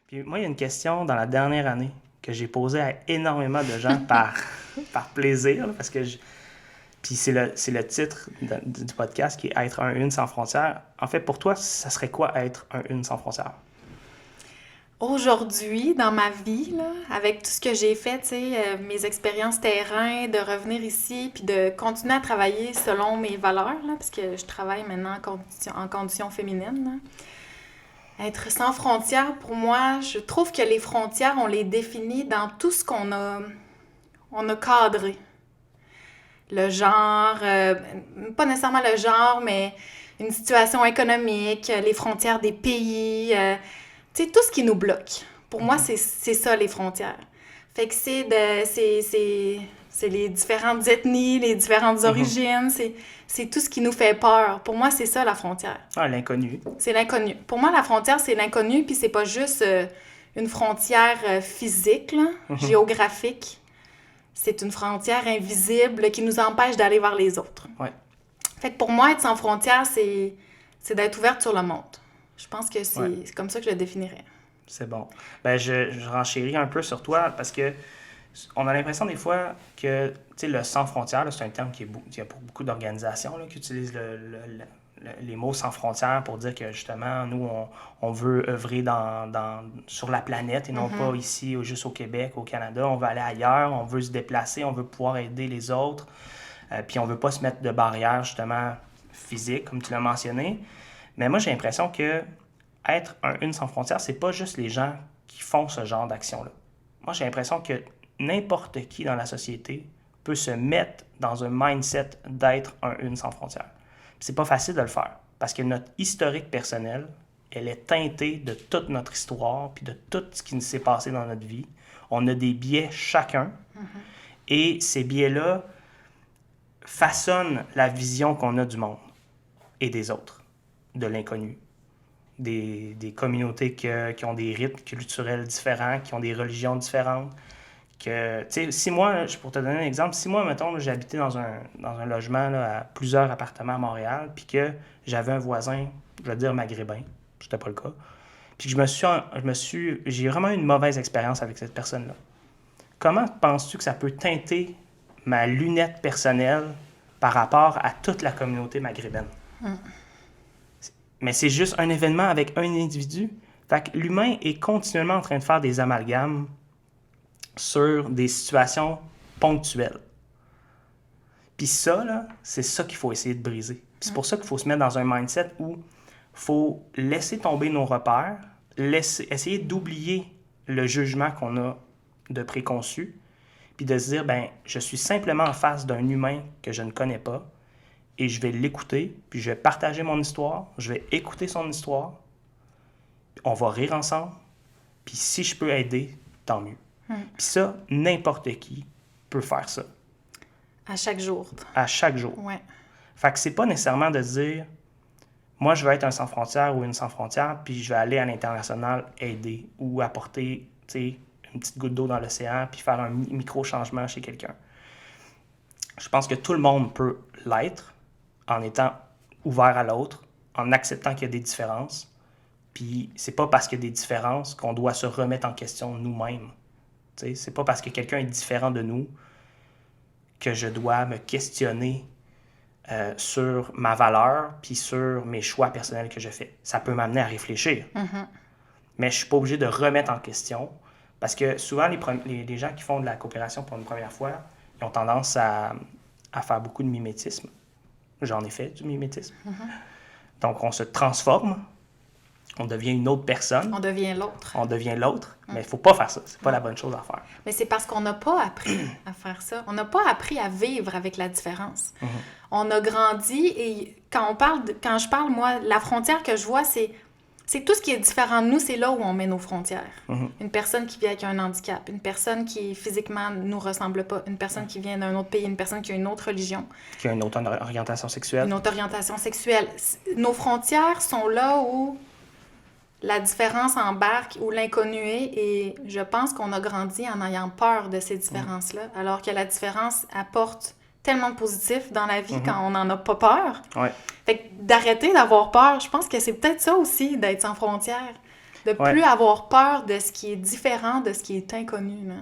Puis moi, il y a une question dans la dernière année que j'ai posée à énormément de gens par plaisir, là, parce que puis c'est le titre du podcast qui est Être un une sans frontières. En fait, pour toi, ça serait quoi être un une sans frontières? Aujourd'hui, dans ma vie, là, avec tout ce que j'ai fait, tu sais, mes expériences terrain, de revenir ici, puis de continuer à travailler selon mes valeurs, là, parce que je travaille maintenant en condition féminine, là. Être sans frontières, pour moi, je trouve que les frontières, on les définit dans tout ce on a cadré. Le genre, pas nécessairement le genre, mais une situation économique, les frontières des pays, tu sais, tout ce qui nous bloque. Pour moi, Mhm. c'est ça, les frontières. Fait que c'est les différentes ethnies, les différentes Mhm. origines, c'est tout ce qui nous fait peur. Pour moi, c'est ça, la frontière. Ah, l'inconnu. C'est l'inconnu. Pour moi, la frontière, c'est l'inconnu, puis c'est pas juste une frontière physique, là, Mhm. géographique. C'est une frontière invisible qui nous empêche d'aller vers les autres. Ouais, Fait que pour moi, être sans frontières, c'est d'être ouverte sur le monde. Je pense que ouais, c'est comme ça que je le définirais. c'est bon. Ben, je renchéris un peu sur toi parce que on a l'impression des fois que, tu sais, le sans frontières, là, c'est un terme qui a pour beaucoup d'organisations là, qui utilisent les mots sans frontières pour dire que justement, nous, on veut œuvrer sur la planète et non pas Mhm. ici, ou juste au Québec, au Canada. On veut aller ailleurs, on veut se déplacer, on veut pouvoir aider les autres. Puis on veut pas se mettre de barrières justement physiques, comme tu l'as mentionné. Mais moi, j'ai l'impression que être un une sans frontières, c'est pas juste les gens qui font ce genre d'action-là. Moi, j'ai l'impression que n'importe qui dans la société peut se mettre dans un mindset d'être un une sans frontières. Puis c'est pas facile de le faire parce que notre historique personnel, elle est teintée de toute notre histoire puis de tout ce qui s'est passé dans notre vie. On a des biais chacun et ces biais-là façonnent la vision qu'on a du monde et des autres, de l'inconnu. Des communautés qui ont des rythmes culturels différents, qui ont des religions différentes. Si moi, pour te donner un exemple, si moi, mettons, j'habitais dans un logement là, à plusieurs appartements à Montréal, puis que j'avais un voisin, je vais dire maghrébin, c'était pas le cas, puis que j'ai vraiment eu une mauvaise expérience avec cette personne-là. Comment penses-tu que ça peut teinter ma lunette personnelle par rapport à toute la communauté maghrébine? Mais c'est juste un événement avec un individu. Fait que l'humain est continuellement en train de faire des amalgames sur des situations ponctuelles. Puis ça, là, c'est ça qu'il faut essayer de briser. Puis c'est pour ça qu'il faut se mettre dans un mindset où il faut laisser tomber nos repères, essayer d'oublier le jugement qu'on a de préconçu, puis de se dire, ben, je suis simplement en face d'un humain que je ne connais pas, et je vais l'écouter, puis je vais partager mon histoire, je vais écouter son histoire, on va rire ensemble, puis si je peux aider, tant mieux. Puis ça, n'importe qui peut faire ça, À chaque jour. à chaque jour. Ouais. Fait que c'est pas nécessairement de se dire, moi je veux être un sans frontières ou une sans frontières, puis je vais aller à l'international aider ou apporter, tu sais, une petite goutte d'eau dans l'océan, puis faire un micro-changement chez quelqu'un. Je pense que tout le monde peut l'être en étant ouvert à l'autre, en acceptant qu'il y a des différences. Puis c'est pas parce qu'il y a des différences qu'on doit se remettre en question nous-mêmes. T'sais, c'est pas parce que quelqu'un est différent de nous que je dois me questionner sur ma valeur puis sur mes choix personnels que je fais. Ça peut m'amener à réfléchir, mais je suis pas obligé de remettre en question parce que souvent les gens qui font de la coopération pour une première fois, ils ont tendance à faire beaucoup de mimétisme. J'en ai fait du mimétisme. Donc on se transforme, on devient une autre personne, On devient l'autre. on devient l'autre, mais il faut pas faire ça. C'est pas la bonne chose à faire. Mais c'est parce qu'on n'a pas appris à faire ça. On n'a pas appris à vivre avec la différence. On a grandi et quand je parle, moi, la frontière que je vois, c'est tout ce qui est différent de nous, c'est là où on met nos frontières. Une personne qui vit avec un handicap, une personne qui physiquement ne nous ressemble pas, une personne qui vient d'un autre pays, une personne qui a une autre religion, Qui a une autre orientation sexuelle. une autre orientation sexuelle. Nos frontières sont là où la différence embarque, où l'inconnu est, et je pense qu'on a grandi en ayant peur de ces différences-là, alors que la différence apporte tellement de positif dans la vie quand on n'en a pas peur. Ouais. Fait que d'arrêter d'avoir peur, je pense que c'est peut-être ça aussi, d'être sans frontières. De Ouais. plus avoir peur de ce qui est différent, de ce qui est inconnu, là.